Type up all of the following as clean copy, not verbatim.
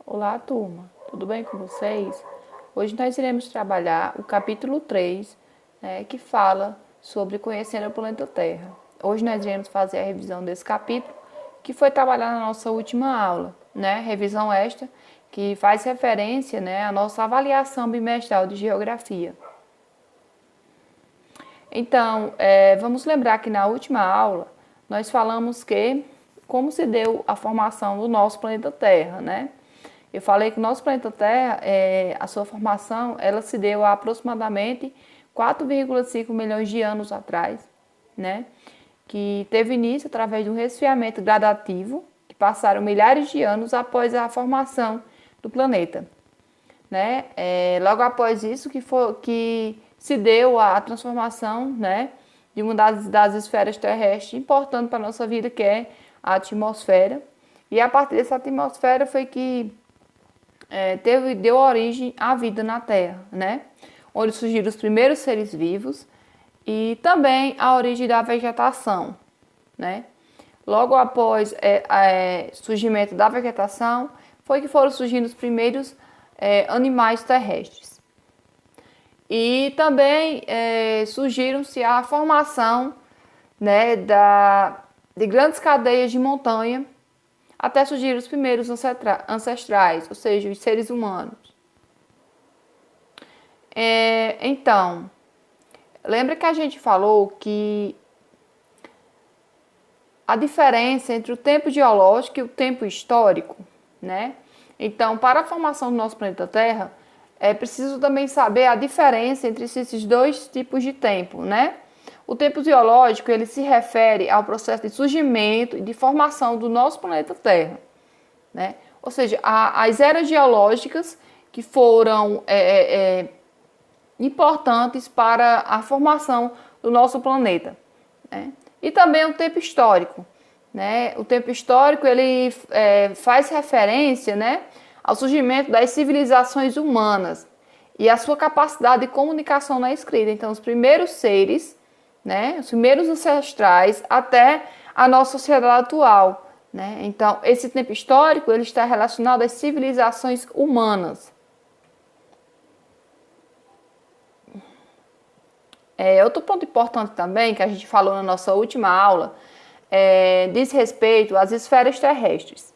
Olá, turma. Tudo bem com vocês? Hoje nós iremos trabalhar o capítulo 3, que fala sobre conhecendo o planeta Terra. Hoje nós iremos fazer a revisão desse capítulo, que foi trabalhado na nossa última aula, Revisão esta que faz referência, à nossa avaliação bimestral de geografia. Então, vamos lembrar que na última aula nós falamos como se deu a formação do nosso planeta Terra, Eu falei que o nosso planeta Terra, a sua formação, ela se deu há aproximadamente 4,5 milhões de anos atrás, Que teve início através de um resfriamento gradativo, que passaram milhares de anos após a formação do planeta, Logo após isso que se deu a transformação, de uma das esferas terrestres importantes para a nossa vida, que é a atmosfera. E a partir dessa atmosfera foi que deu origem à vida na Terra, Onde surgiram os primeiros seres vivos e também a origem da vegetação, Logo após o surgimento da vegetação, foi que foram surgindo os primeiros animais terrestres. E também surgiram-se a formação de grandes cadeias de montanha, até surgir os primeiros ancestrais, ou seja, os seres humanos. Então, lembra que a gente falou que a diferença entre o tempo geológico e o tempo histórico, Então, para a formação do nosso planeta Terra, é preciso também saber a diferença entre esses dois tipos de tempo, O tempo geológico, ele se refere ao processo de surgimento e de formação do nosso planeta Terra, Ou seja, as eras geológicas que foram importantes para a formação do nosso planeta, E também o tempo histórico, O tempo histórico, ele faz referência, ao surgimento das civilizações humanas e a sua capacidade de comunicação na escrita. Então, os primeiros seres, os primeiros ancestrais até a nossa sociedade atual, Então, esse tempo histórico, ele está relacionado às civilizações humanas. Outro ponto importante também, que a gente falou na nossa última aula, diz respeito às esferas terrestres,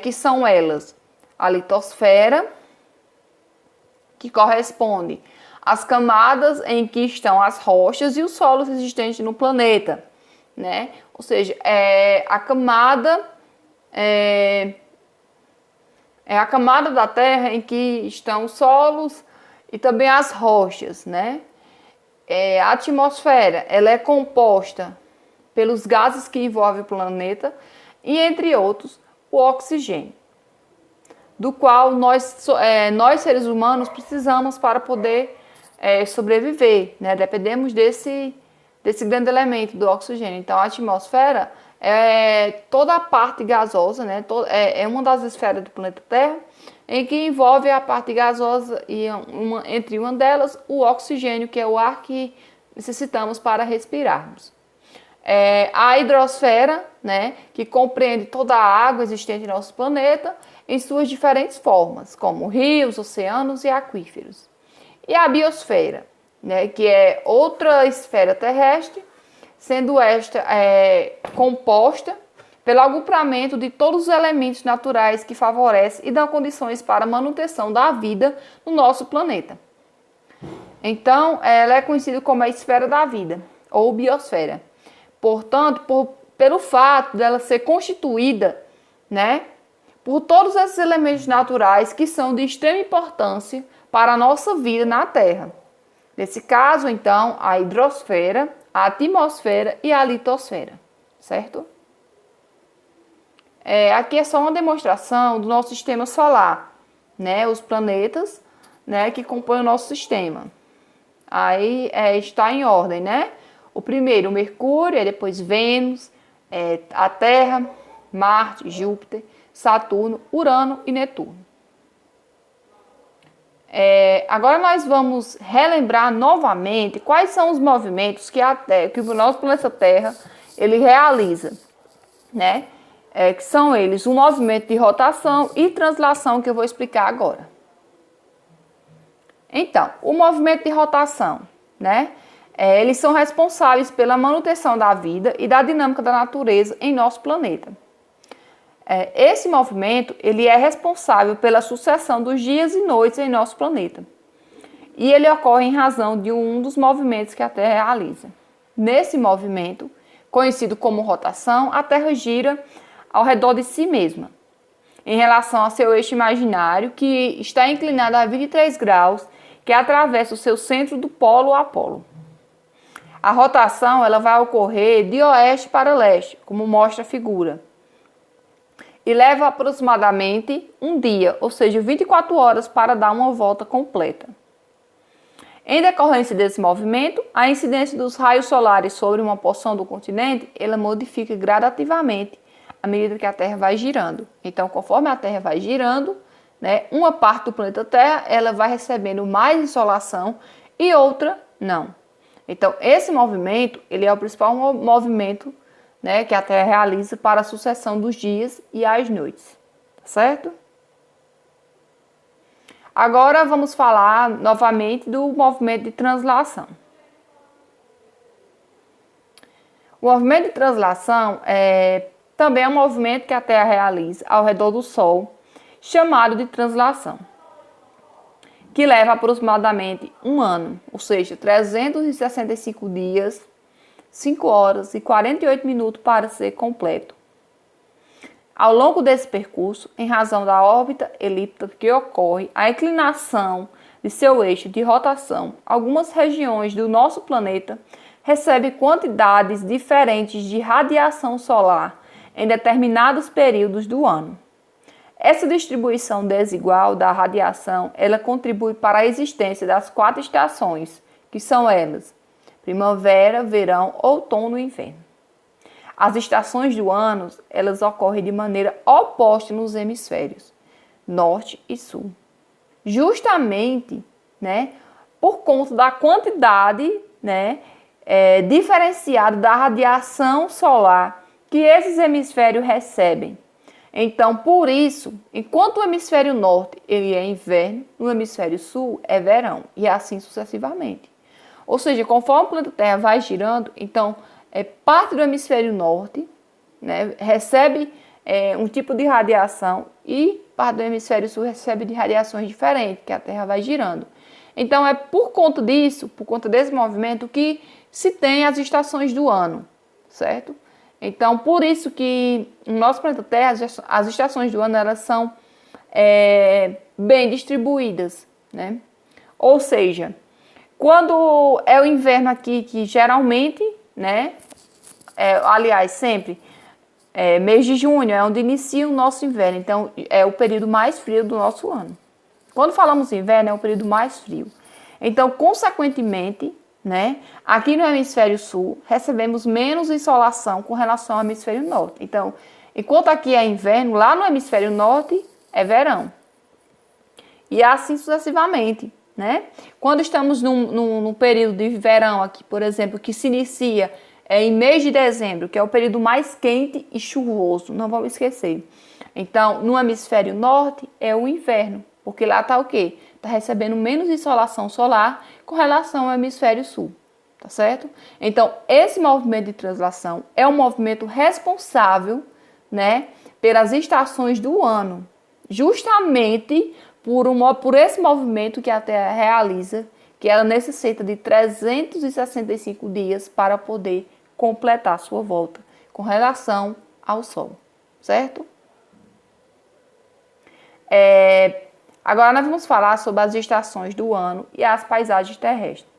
que são elas a litosfera, que corresponde às camadas em que estão as rochas e os solos existentes no planeta, Ou seja, a camada a camada da Terra em que estão os solos e também as rochas, A atmosfera, ela é composta pelos gases que envolvem o planeta e, entre outros, o oxigênio, do qual nós seres humanos precisamos para poder sobreviver, Dependemos desse grande elemento do oxigênio. Então, a atmosfera é toda a parte gasosa, é uma das esferas do planeta Terra, em que envolve a parte gasosa e entre uma delas o oxigênio, que é o ar que necessitamos para respirarmos. A hidrosfera, que compreende toda a água existente no nosso planeta em suas diferentes formas, como rios, oceanos e aquíferos. E a biosfera, que é outra esfera terrestre, sendo esta composta pelo agrupamento de todos os elementos naturais que favorecem e dão condições para a manutenção da vida no nosso planeta. Então, ela é conhecida como a esfera da vida, ou biosfera. Portanto, pelo fato dela ser constituída, por todos esses elementos naturais que são de extrema importância para a nossa vida na Terra. Nesse caso, então, a hidrosfera, a atmosfera e a litosfera, certo? Aqui é só uma demonstração do nosso sistema solar, Os planetas, que compõem o nosso sistema. Aí está em ordem, O primeiro, o Mercúrio, depois Vênus, a Terra, Marte, Júpiter, Saturno, Urano e Netuno. Agora nós vamos relembrar novamente quais são os movimentos que o nosso planeta Terra ele realiza, que são eles o movimento de rotação e translação, que eu vou explicar agora. Então, o movimento de rotação, né? Eles são responsáveis pela manutenção da vida e da dinâmica da natureza em nosso planeta. Esse movimento, ele é responsável pela sucessão dos dias e noites em nosso planeta. E ele ocorre em razão de um dos movimentos que a Terra realiza. Nesse movimento, conhecido como rotação, a Terra gira ao redor de si mesma, em relação ao seu eixo imaginário, que está inclinado a 23 graus, que atravessa o seu centro do polo a polo. A rotação ela vai ocorrer de oeste para leste, como mostra a figura, e leva aproximadamente um dia, ou seja, 24 horas para dar uma volta completa. Em decorrência desse movimento, a incidência dos raios solares sobre uma porção do continente, ela modifica gradativamente à medida que a Terra vai girando. Então, conforme a Terra vai girando, né, uma parte do planeta Terra ela vai recebendo mais insolação e outra não. Então, esse movimento ele é o principal movimento, né, que a Terra realiza para a sucessão dos dias e as noites, certo? Agora vamos falar novamente do movimento de translação. O movimento de translação também é um movimento que a Terra realiza ao redor do Sol, chamado de translação, que leva aproximadamente um ano, ou seja, 365 dias, 5 horas e 48 minutos para ser completo. Ao longo desse percurso, em razão da órbita elíptica que ocorre, a inclinação de seu eixo de rotação, algumas regiões do nosso planeta recebem quantidades diferentes de radiação solar em determinados períodos do ano. Essa distribuição desigual da radiação, ela contribui para a existência das 4 estações, que são elas: primavera, verão, outono e inverno. As estações do ano, elas ocorrem de maneira oposta nos hemisférios norte e sul. Justamente, né, por conta da quantidade, né, diferenciada da radiação solar que esses hemisférios recebem. Então, por isso, enquanto o hemisfério norte ele é inverno, no hemisfério sul é verão, e assim sucessivamente. Ou seja, conforme o planeta Terra vai girando, então, parte do hemisfério norte, né, recebe um tipo de radiação e parte do hemisfério sul recebe de radiações diferentes, que a Terra vai girando. Então, é por conta disso, por conta desse movimento, que se tem as estações do ano, certo? Então, por isso que no nosso planeta Terra, as estações do ano elas são bem distribuídas, né? Ou seja, quando é o inverno aqui, que geralmente, né, aliás, sempre, mês de junho é onde inicia o nosso inverno, então é o período mais frio do nosso ano. Quando falamos inverno, é o período mais frio. Então, consequentemente, né, aqui no hemisfério sul, recebemos menos insolação com relação ao hemisfério norte. Então, enquanto aqui é inverno, lá no hemisfério norte é verão. E assim sucessivamente, né? Quando estamos num período de verão aqui, por exemplo, que se inicia em mês de dezembro, que é o período mais quente e chuvoso, não vamos esquecer. Então, no hemisfério norte é o inverno, porque lá está o quê? Está recebendo menos insolação solar com relação ao hemisfério sul, tá certo? Então, esse movimento de translação é um movimento responsável, né, pelas estações do ano, justamente por esse movimento que a Terra realiza, que ela necessita de 365 dias para poder completar sua volta com relação ao Sol, certo? Agora nós vamos falar sobre as estações do ano e as paisagens terrestres.